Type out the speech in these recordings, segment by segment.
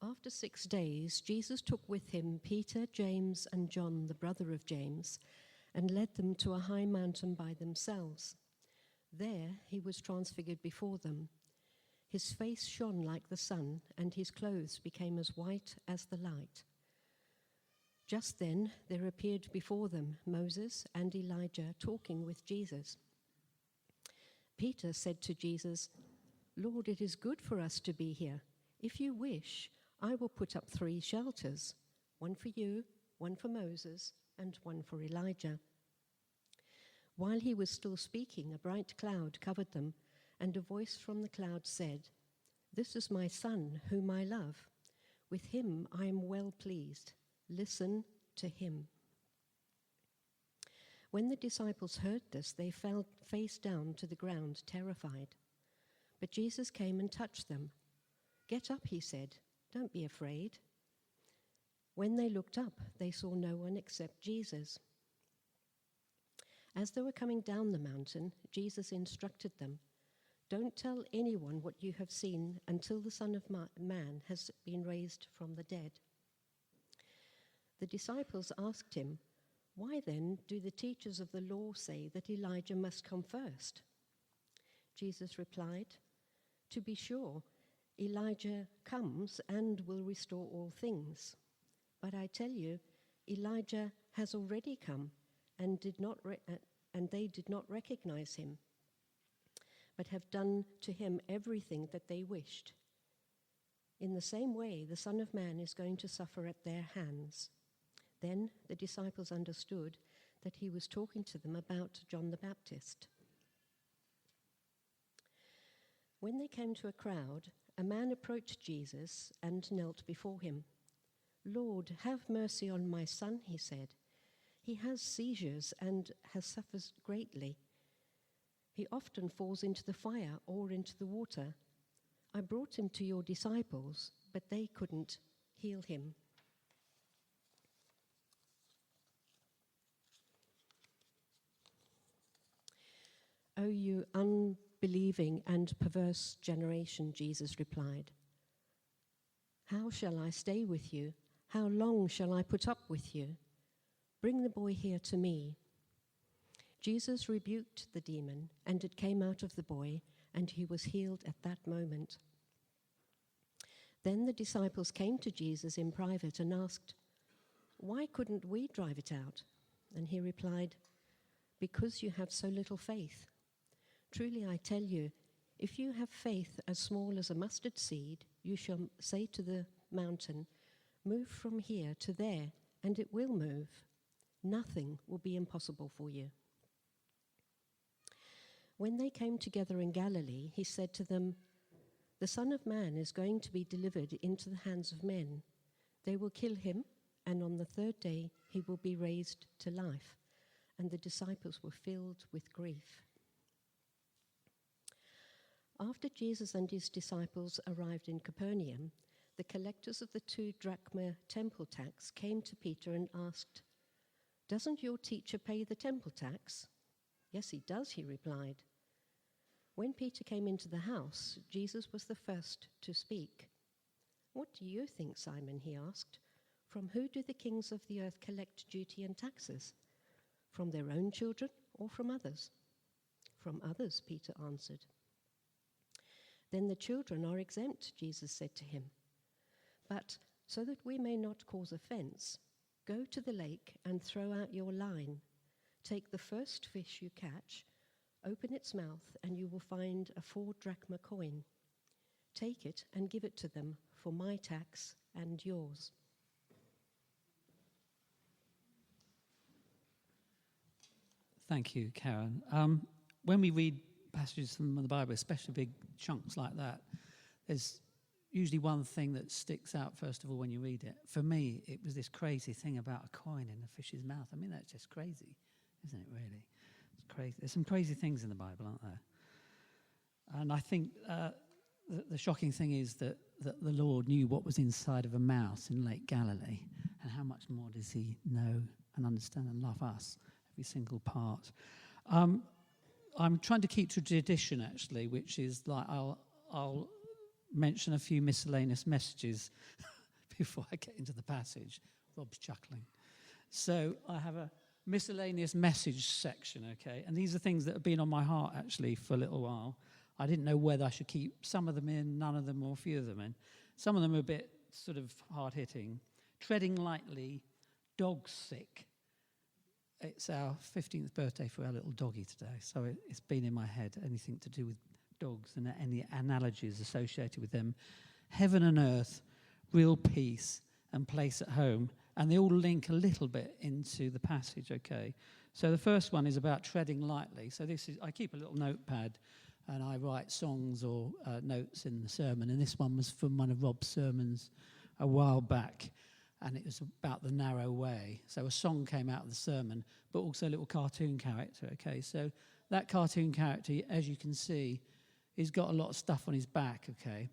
After 6 days, Jesus took with him Peter, James, and John, the brother of James, and led them to a high mountain by themselves. There he was transfigured before them. His face shone like the sun, and his clothes became as white as the light. Just then there appeared before them Moses and Elijah talking with Jesus. Peter said to Jesus, "Lord, it is good for us to be here. If you wish, I will put up 3 shelters, one for you, one for Moses, and one for Elijah." While he was still speaking, a bright cloud covered them, and a voice from the cloud said, "This is my son, whom I love. With him I am well pleased. Listen to him." When the disciples heard this, they fell face down to the ground, terrified. But Jesus came and touched them. "Get up," he said. "Don't be afraid." When they looked up, they saw no one except Jesus. As they were coming down the mountain, Jesus instructed them, "Don't tell anyone what you have seen until the Son of Man has been raised from the dead." The disciples asked him, "Why then do the teachers of the law say that Elijah must come first?" Jesus replied, "To be sure, Elijah comes and will restore all things. But I tell you, Elijah has already come, and they did not recognize him, but have done to him everything that they wished. In the same way, the Son of Man is going to suffer at their hands." Then the disciples understood that he was talking to them about John the Baptist. When they came to a crowd, a man approached Jesus and knelt before him. "Lord, have mercy on my son," he said. "He has seizures and has suffered greatly. He often falls into the fire or into the water. I brought him to your disciples, but they couldn't heal him." "O you unbelieving and perverse generation," Jesus replied. "How shall I stay with you? How long shall I put up with you? Bring the boy here to me." Jesus rebuked the demon, and it came out of the boy, and he was healed at that moment. Then the disciples came to Jesus in private and asked, "Why couldn't we drive it out?" And he replied, "Because you have so little faith. Truly I tell you, if you have faith as small as a mustard seed, you shall say to the mountain, 'Move from here to there,' and it will move. Nothing will be impossible for you." When they came together in Galilee, he said to them, "The Son of Man is going to be delivered into the hands of men. They will kill him, and on the 3rd day he will be raised to life." And the disciples were filled with grief. After Jesus and his disciples arrived in Capernaum, the collectors of the 2 drachma temple tax came to Peter and asked, "Doesn't your teacher pay the temple tax?" "Yes, he does," he replied. When Peter came into the house, Jesus was the first to speak. "What do you think, Simon?" he asked. "From who do the kings of the earth collect duty and taxes? From their own children or from others?" "From others," Peter answered. "Then the children are exempt," Jesus said to him. "But so that we may not cause offense, go to the lake and throw out your line. Take the first fish you catch, open its mouth, and you will find a 4 drachma coin. Take it and give it to them for my tax and yours." Thank you, Karen. When we read passages from the Bible, especially big chunks like that, there's usually one thing that sticks out first of all when you read it. For me, it was this crazy thing about a coin in a fish's mouth. I mean, that's just crazy, isn't it, really? It's crazy. There's some crazy things in the Bible, aren't there? And I think the shocking thing is that the Lord knew what was inside of a mouse in Lake Galilee, and how much more does he know and understand and love us, every single part. I'm trying to keep to tradition, actually, which is like I'll mention a few miscellaneous messages before I get into the passage. Rob's chuckling. So I have a miscellaneous message section, okay? And these are things that have been on my heart, actually, for a little while. I didn't know whether I should keep some of them in, none of them, or a few of them in. Some of them are a bit sort of hard-hitting. Treading lightly, dog sick. It's our 15th birthday for our little doggy today, so it's been in my head, anything to do with dogs and any analogies associated with them. Heaven and earth, real peace, and place at home. And they all link a little bit into the passage, okay? So the first one is about treading lightly. So I keep a little notepad and I write songs or notes in the sermon. And this one was from one of Rob's sermons a while back. And it was about the narrow way. So a song came out of the sermon, but also a little cartoon character, okay? So that cartoon character, as you can see, he's got a lot of stuff on his back, okay?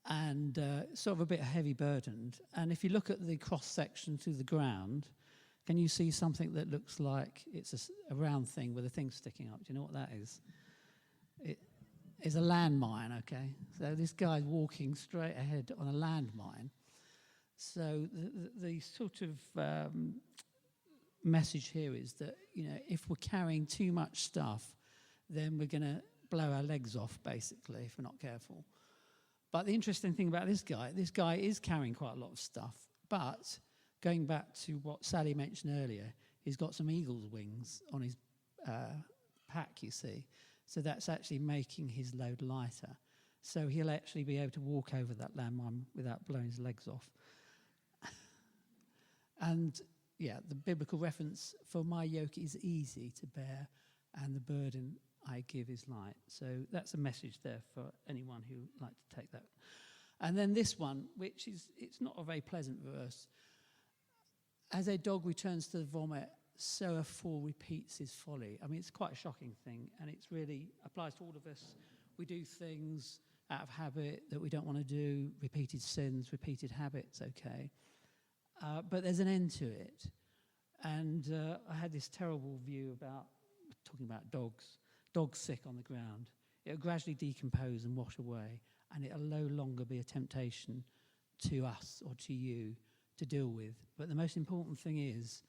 And sort of a bit heavy burdened. And if you look at the cross-section through the ground, can you see something that looks like it's a round thing with a thing sticking up? Do you know what that is? It is a landmine, okay? So this guy's walking straight ahead on a landmine. So the sort of message here is that, if we're carrying too much stuff, then we're going to blow our legs off, basically, if we're not careful. But the interesting thing about this guy is carrying quite a lot of stuff. But going back to what Sally mentioned earlier, he's got some eagle's wings on his pack, you see. So that's actually making his load lighter. So he'll actually be able to walk over that landmine without blowing his legs off. And, the biblical reference for my yoke is easy to bear and the burden I give is light. So that's a message there for anyone who would like to take that. And then this one, which it's not a very pleasant verse. As a dog returns to the vomit, so a fool repeats his folly. I mean, it's quite a shocking thing, and it's really applies to all of us. We do things out of habit that we don't want to do, repeated sins, repeated habits, okay? But there's an end to it. And I had this terrible view about, talking about dogs sick on the ground. It'll gradually decompose and wash away, and it'll no longer be a temptation to us or to you to deal with. But the most important thing is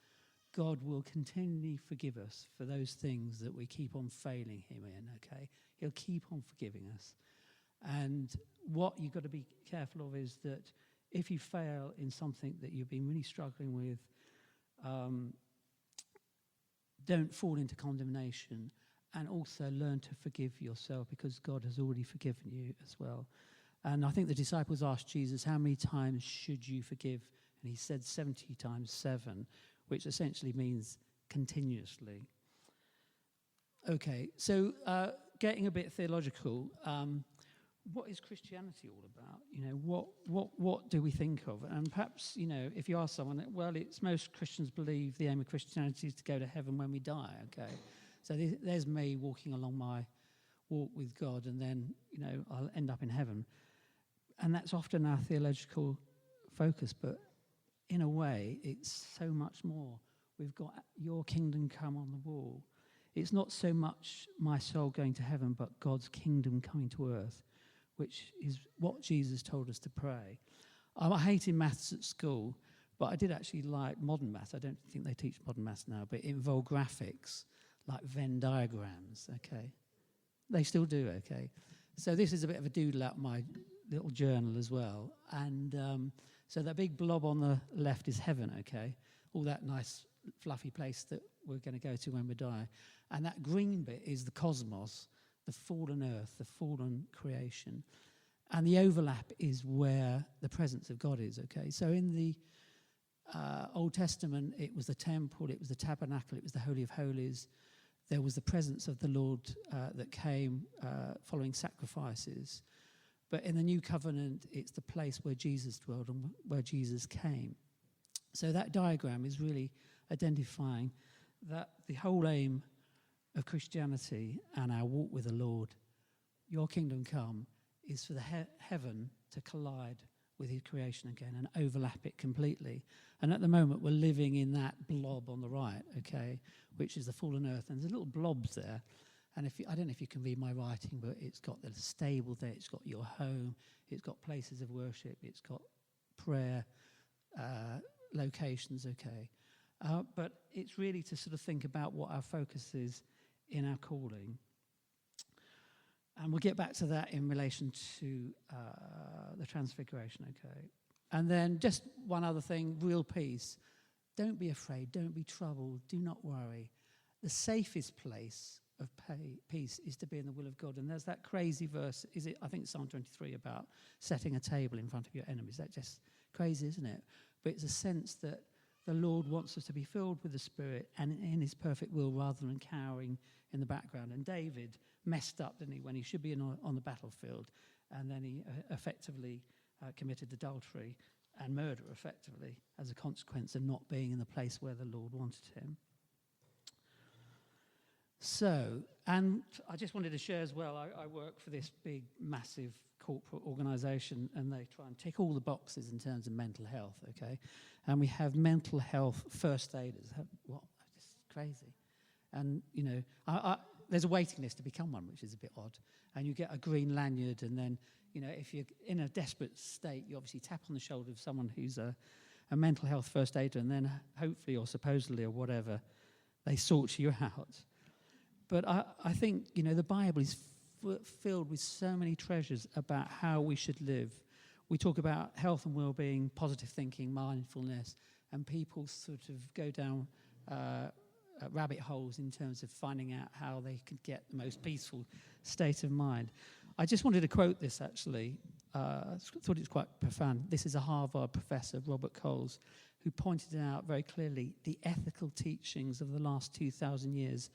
God will continually forgive us for those things that we keep on failing him in, okay? He'll keep on forgiving us. And what you've got to be careful of is that if you fail in something that you've been really struggling with, don't fall into condemnation, and also learn to forgive yourself, because God has already forgiven you as well. And I think the disciples asked Jesus, how many times should you forgive? And he said 70 times 7, which essentially means continuously. Okay, so getting a bit theological, what is Christianity all about? What do we think of? And perhaps, if you ask someone, well, it's most Christians believe the aim of Christianity is to go to heaven when we die, okay? So there's me walking along my walk with God, and then, I'll end up in heaven. And that's often our theological focus, but in a way, it's so much more. We've got your kingdom come on the wall. It's not so much my soul going to heaven, but God's kingdom coming to earth, which is what Jesus told us to pray. I hated maths at school, but I did actually like modern maths. I don't think they teach modern maths now, but it involved graphics, like Venn diagrams, okay? They still do, okay? So this is a bit of a doodle out my little journal as well. And so that big blob on the left is heaven, okay? All that nice fluffy place that we're going to go to when we die. And that green bit is the cosmos, the fallen earth, the fallen creation. And the overlap is where the presence of God is, okay? So in the Old Testament, it was the temple, it was the tabernacle, it was the Holy of Holies. There was the presence of the Lord that came following sacrifices. But in the New Covenant, it's the place where Jesus dwelled and where Jesus came. So that diagram is really identifying that the whole aim of Christianity and our walk with the Lord, your kingdom come, is for the heaven to collide with his creation again and overlap it completely. And at the moment, we're living in that blob on the right, okay, which is the fallen earth. And there's little blobs there. And I don't know if you can read my writing, but it's got the stable there, it's got your home, it's got places of worship, it's got prayer locations, okay. But it's really to sort of think about what our focus is in our calling. And we'll get back to that in relation to the Transfiguration, okay. And then just one other thing, real peace. Don't be afraid, don't be troubled, do not worry. The safest place of peace is to be in the will of God. And there's that crazy verse, I think it's Psalm 23, about setting a table in front of your enemies. That's just crazy, isn't it? But it's a sense that the Lord wants us to be filled with the Spirit and in his perfect will rather than cowering in the background. And David messed up, didn't he, when he should be on the battlefield. And then he effectively committed adultery and murder, effectively, as a consequence of not being in the place where the Lord wanted him. So, and I just wanted to share as well, I work for this big, massive corporate organisation, and they try and tick all the boxes in terms of mental health, okay? And we have mental health first aiders. What? It's crazy. And, you know, there's a waiting list to become one, which is a bit odd. And you get a green lanyard, and then, you know, if you're in a desperate state, you obviously tap on the shoulder of someone who's a mental health first aider, and then hopefully or supposedly or whatever, they sort you out. But I think, you know, the Bible is filled with so many treasures about how we should live. We talk about health and well-being, positive thinking, mindfulness, and people sort of go down rabbit holes in terms of finding out how they could get the most peaceful state of mind. I just wanted to quote this, actually. I thought it was quite profound. This is a Harvard professor, Robert Coles, who pointed out very clearly the ethical teachings of the last 2,000 years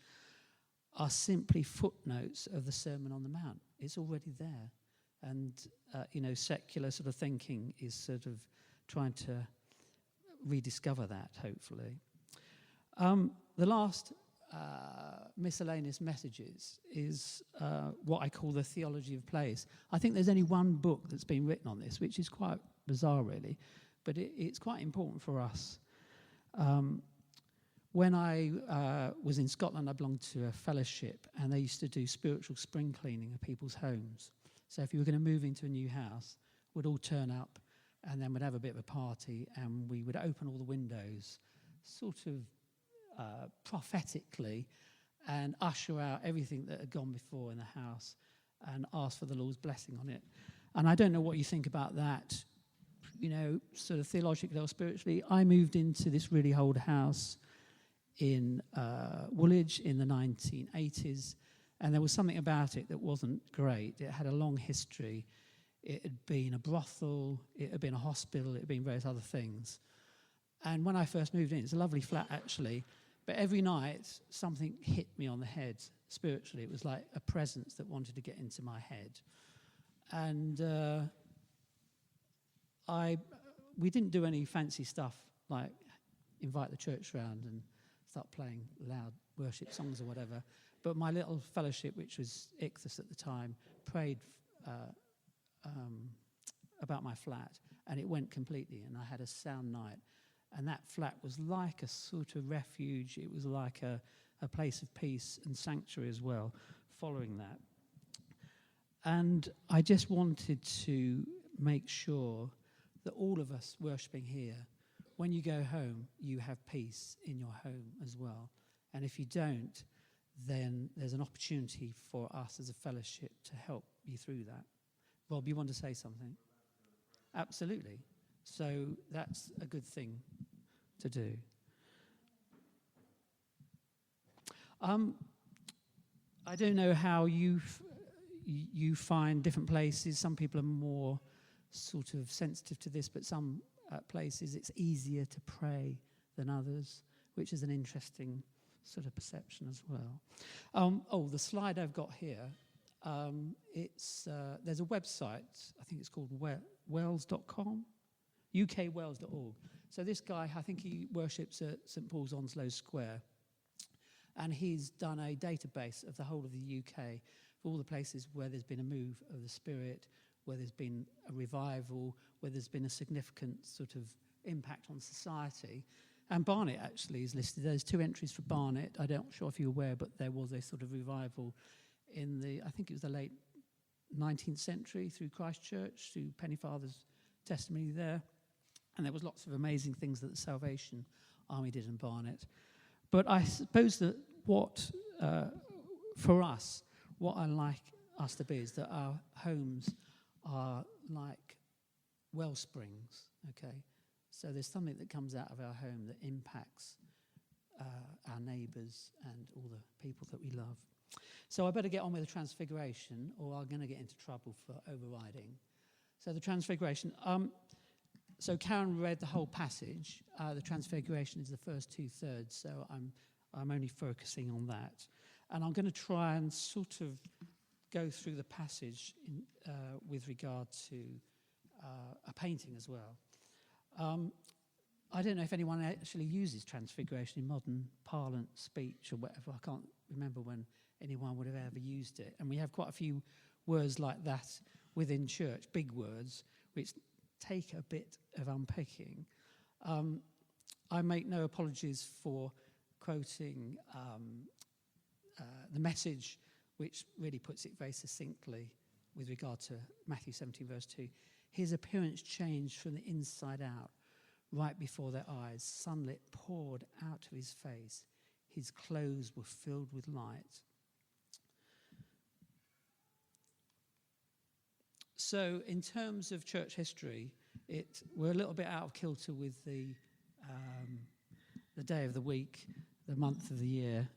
are simply footnotes of the Sermon on the Mount. It's already there. And, you know, secular sort of thinking is sort of trying to rediscover that, hopefully. The last miscellaneous messages is what I call the theology of place. I think there's only one book that's been written on this, which is quite bizarre, really, but it's quite important for us. When I was in Scotland, I belonged to a fellowship, and they used to do spiritual spring cleaning of people's homes. So if you were going to move into a new house, we'd all turn up, and then we'd have a bit of a party, and we would open all the windows, sort of prophetically, and usher out everything that had gone before in the house, and ask for the Lord's blessing on it. And I don't know what you think about that, you know, sort of theologically or spiritually. I moved into this really old house in Woolwich in the 1980s, and there was something about it that wasn't great. It had a long history. It had been a brothel, it had been a hospital, it had been various other things. And when I first moved in, it's a lovely flat actually, but every night something hit me on the head spiritually. It was like a presence that wanted to get into my head. And we didn't do any fancy stuff like invite the church round and start playing loud worship songs or whatever. But my little fellowship, which was Ichthus at the time, prayed about my flat, and it went completely, and I had a sound night. And that flat was like a sort of refuge. It was like a place of peace and sanctuary as well, following that. And I just wanted to make sure that all of us worshipping here, when you go home, you have peace in your home as well. And if you don't, then there's an opportunity for us as a fellowship to help you through that. Rob, you want to say something? Absolutely. So that's a good thing to do. I don't know how you find different places. Some people are more sort of sensitive to this, but some places it's easier to pray than others, which is an interesting sort of perception as well. The slide I've got here, there's a website, I think it's called wells.com, ukwells.org. So this guy, I think he worships at St Paul's Onslow Square, and he's done a database of the whole of the UK for all the places where there's been a move of the Spirit, where there's been a revival, where there's been a significant sort of impact on society. And Barnet actually is listed. There's 2 entries for Barnet. I'm not sure if you're aware, but there was a sort of revival in I think it was the late 19th century through Christ Church, through Pennyfather's testimony there. And there was lots of amazing things that the Salvation Army did in Barnet. But I suppose that for us, what I like us to be is that our homes are like well springs, okay? So there's something that comes out of our home that impacts our neighbours and all the people that we love. So I better get on with the Transfiguration, or I'm going to get into trouble for overriding. So the Transfiguration. So Karen read the whole passage. The Transfiguration is the first 2/3, so I'm only focusing on that. And I'm going to try and sort of go through the passage with regard to a painting as well. I don't know if anyone actually uses Transfiguration in modern parlant speech or whatever. I can't remember when anyone would have ever used it. And we have quite a few words like that within church, big words, which take a bit of unpicking. I make no apologies for quoting the Message, which really puts it very succinctly with regard to Matthew 17, verse 2. His appearance changed from the inside out, right before their eyes. Sunlight poured out of his face. His clothes were filled with light. So in terms of church history, we're a little bit out of kilter with the day of the week, the month of the year.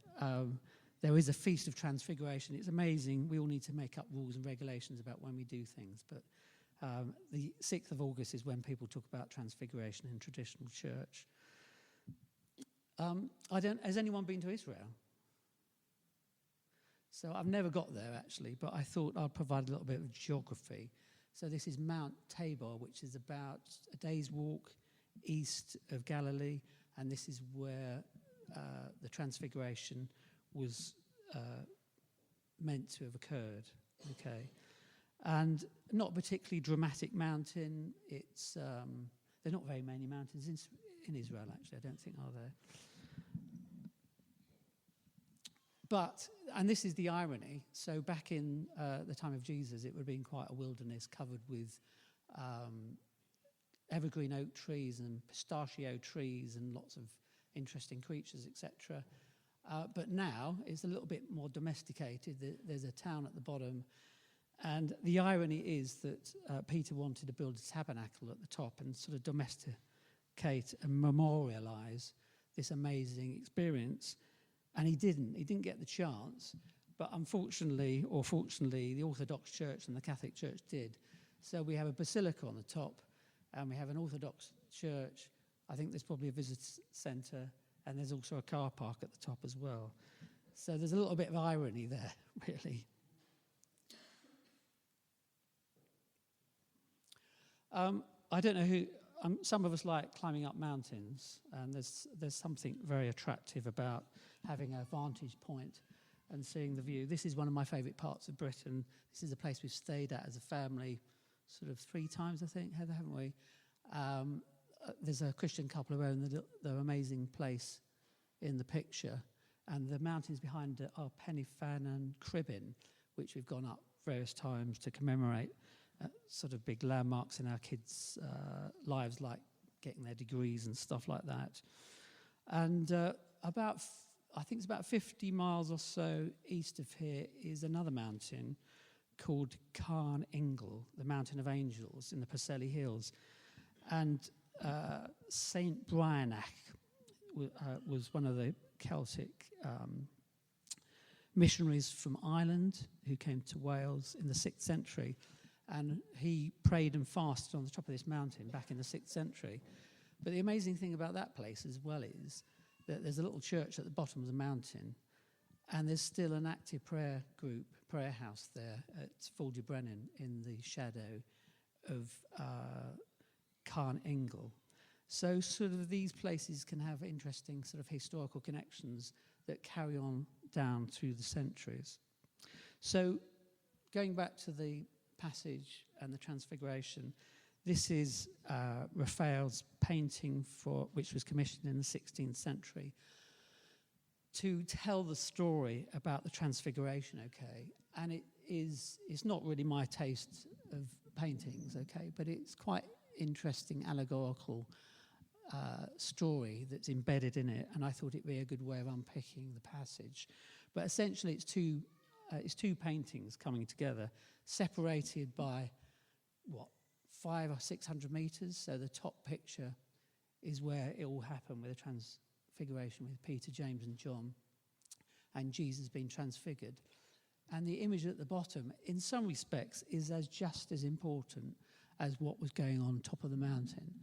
There is a Feast of Transfiguration. It's amazing. We all need to make up rules and regulations about when we do things. But the 6th of August is when people talk about Transfiguration in traditional church. Has anyone been to Israel? So I've never got there, actually, but I thought I'd provide a little bit of geography. So this is Mount Tabor, which is about a day's walk east of Galilee, and this is where the Transfiguration was meant to have occurred, okay? And not a particularly dramatic mountain. There are not very many mountains in Israel, actually, I don't think, are there? But, and this is the irony, so back in the time of Jesus, it would have been quite a wilderness covered with evergreen oak trees and pistachio trees and lots of interesting creatures, etc. But now it's a little bit more domesticated. There's a town at the bottom, and the irony is that Peter wanted to build a tabernacle at the top and sort of domesticate and memorialize this amazing experience. And he didn't get the chance, but unfortunately, or fortunately, the Orthodox Church and the Catholic Church did. So we have a basilica on the top, and we have an Orthodox church. I think there's probably a visitor centre, and there's also a car park at the top as well. So there's a little bit of irony there, really. I don't know who... some of us like climbing up mountains, and there's something very attractive about having a vantage point and seeing the view. This is one of my favourite parts of Britain. This is a place we've stayed at as a family sort of 3 times, I think, Heather, haven't we? There's a Christian couple who own the amazing place in the picture, and the mountains behind it are Penifan and Cribin, which we've gone up various times to commemorate sort of big landmarks in our kids' lives, like getting their degrees and stuff like that. And I think it's about 50 miles or so east of here is another mountain called Carn Ingle, the Mountain of Angels in the Preseli Hills. And Saint Brianach was one of the Celtic missionaries from Ireland who came to Wales in the 6th century. And he prayed and fasted on the top of this mountain back in the 6th century. But the amazing thing about that place as well is that there's a little church at the bottom of the mountain, and there's still an active prayer house there at Foldy Brennan in the shadow of Carn Ingle. So sort of these places can have interesting sort of historical connections that carry on down through the centuries. So going back to the passage and the Transfiguration, this is Raphael's painting which was commissioned in the 16th century to tell the story about the Transfiguration, okay? And it's not really my taste of paintings, okay? But it's quite interesting allegorical story that's embedded in it, and I thought it'd be a good way of unpicking the passage. But essentially, it's two paintings coming together, separated by 500 or 600 meters. So the top picture is where it all happened with the transfiguration with Peter, James, and John, and Jesus being transfigured. And the image at the bottom, in some respects, is just as important as what was going on top of the mountain.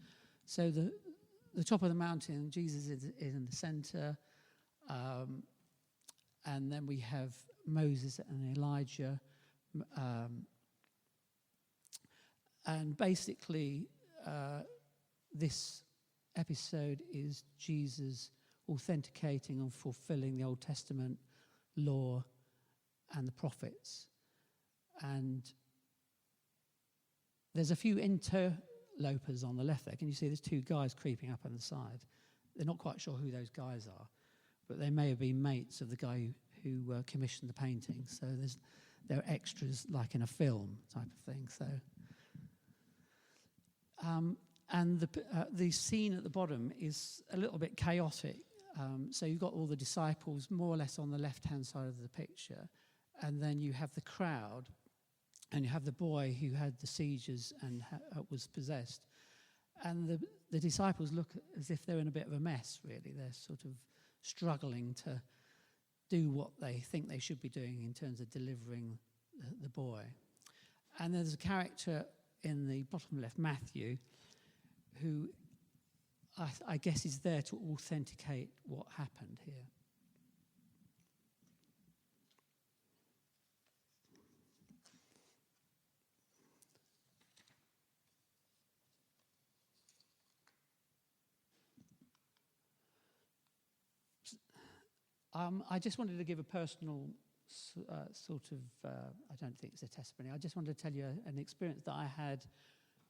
So the top of the mountain, Jesus is in the center, and then we have Moses and Elijah, and basically this episode is Jesus authenticating and fulfilling the Old Testament law and the prophets. And there's a few interlopers on the left there. Can you see there's two guys creeping up on the side? They're not quite sure who those guys are, but they may have been mates of the guy who commissioned the painting. So they're extras like in a film type of thing. So, and the scene at the bottom is a little bit chaotic. So you've got all the disciples more or less on the left-hand side of the picture, and then you have the crowd, and you have the boy who had the seizures and was possessed. And the disciples look as if they're in a bit of a mess, really. They're sort of struggling to do what they think they should be doing in terms of delivering the boy. And there's a character in the bottom left, Matthew, who I guess is there to authenticate what happened here. I just wanted to give a personal sort of, I don't think it's a testimony, I just wanted to tell you an experience that I had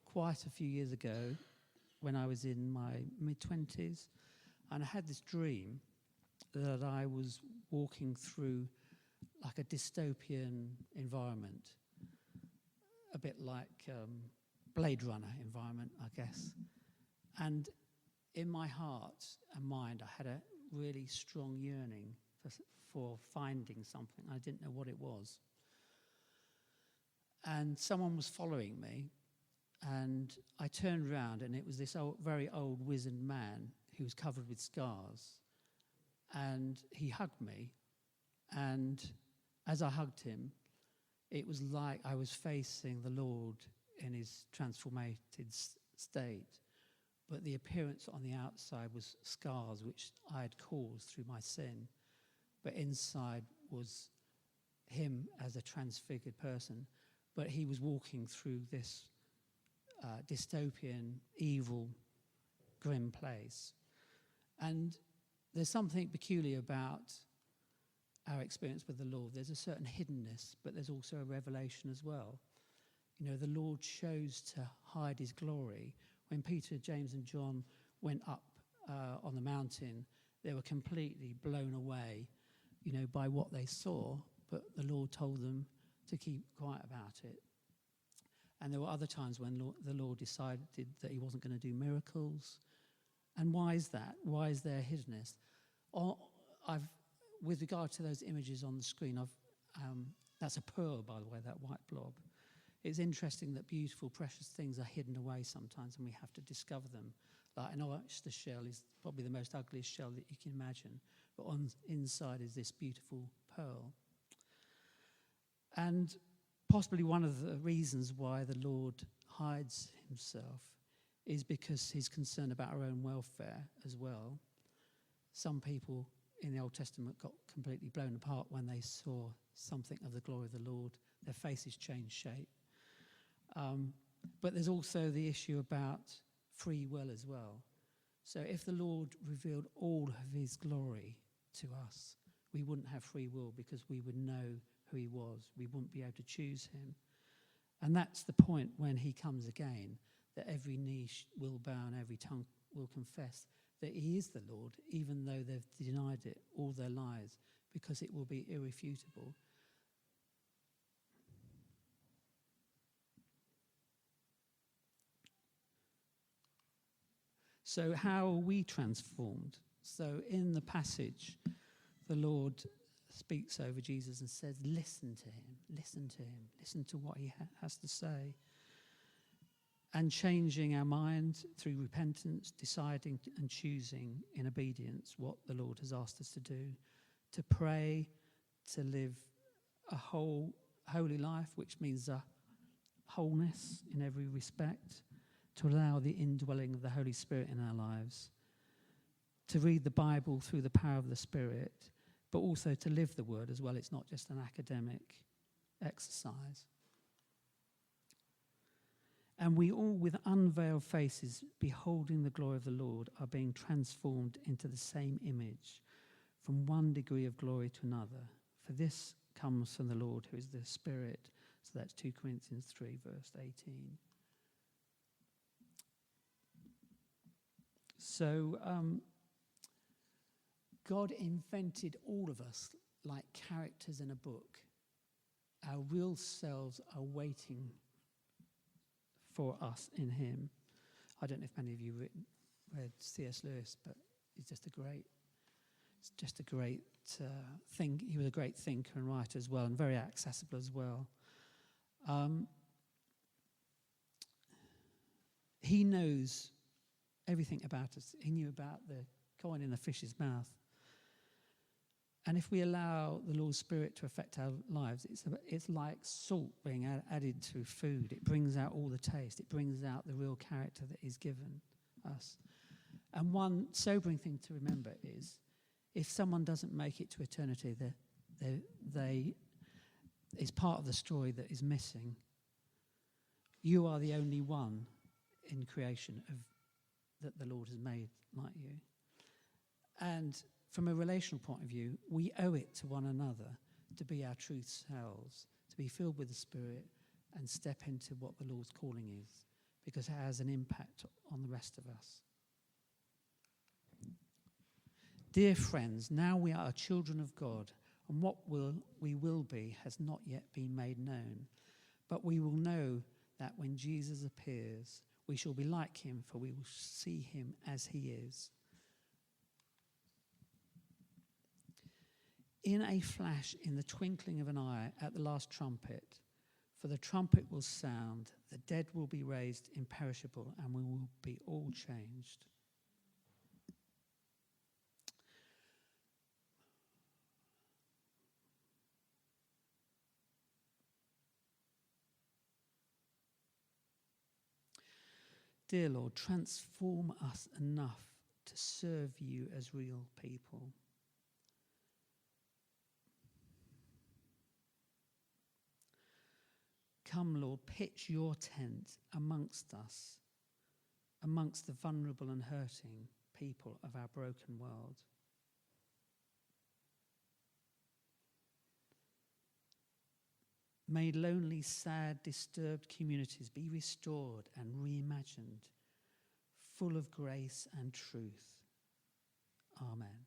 quite a few years ago when I was in my mid-20s. And I had this dream that I was walking through like a dystopian environment, a bit like Blade Runner environment, I guess. And in my heart and mind, I had a really strong yearning for finding something. I didn't know what it was. And someone was following me, and I turned around, and it was this very old, wizened man who was covered with scars. And he hugged me, and as I hugged him, it was like I was facing the Lord in his transformated state. But the appearance on the outside was scars which I had caused through my sin. But inside was him as a transfigured person. But he was walking through this dystopian, evil, grim place. And there's something peculiar about our experience with the Lord. There's a certain hiddenness, but there's also a revelation as well. You know, the Lord chose to hide his glory. When Peter, James, and John went up on the mountain, they were completely blown away, you know, by what they saw, but the Lord told them to keep quiet about it. And there were other times when the Lord decided that he wasn't going to do miracles. And why is that? Why is there hiddenness? With regard to those images on the screen, that's a pearl, by the way, that white blob. It's interesting that beautiful, precious things are hidden away sometimes, and we have to discover them. Like an oyster shell is probably the most ugliest shell that you can imagine, but on inside is this beautiful pearl. And possibly one of the reasons why the Lord hides himself is because he's concerned about our own welfare as well. Some people in the Old Testament got completely blown apart when they saw something of the glory of the Lord. Their faces changed shape. But there's also the issue about free will as well. So if the Lord revealed all of his glory to us, we wouldn't have free will because we would know who he was. We wouldn't be able to choose him. And that's the point when he comes again, that every knee will bow and every tongue will confess that he is the Lord, even though they've denied it all their lives, because it will be irrefutable. So how are we transformed? So in the passage, the Lord speaks over Jesus and says, listen to him, listen to him, listen to what he has to say. And changing our mind through repentance, deciding and choosing in obedience what the Lord has asked us to do, to pray, to live a holy life, which means a wholeness in every respect, to allow the indwelling of the Holy Spirit in our lives, to read the Bible through the power of the Spirit, but also to live the word as well. It's not just an academic exercise. And we all, with unveiled faces, beholding the glory of the Lord, are being transformed into the same image, from one degree of glory to another. For this comes from the Lord, who is the Spirit. So that's 2 Corinthians 3, verse 18. So God invented all of us like characters in a book. Our real selves are waiting for us in him. I don't know if many of you read C.S. Lewis, but he's just a great he was a great thinker and writer as well, and very accessible as well. He knows everything about us. He knew about the coin in the fish's mouth. And if we allow the Lord's Spirit to affect our lives, it's like salt being added to food. It brings out all the taste. It brings out the real character that he's given us. And one sobering thing to remember is, if someone doesn't make it to eternity, they is part of the story that is missing. You are the only one in creation that the Lord has made like you. And from a relational point of view, we owe it to one another to be our true selves, to be filled with the Spirit and step into what the Lord's calling is, because it has an impact on the rest of us. Dear friends, now we are children of God, and what we will be has not yet been made known. But we will know that when Jesus appears, we shall be like him, for we will see him as he is. In a flash, in the twinkling of an eye, at the last trumpet, for the trumpet will sound, the dead will be raised imperishable, and we will be all changed. Dear Lord, transform us enough to serve you as real people. Come, Lord, pitch your tent amongst us, amongst the vulnerable and hurting people of our broken world. May lonely, sad, disturbed communities be restored and reimagined, full of grace and truth. Amen.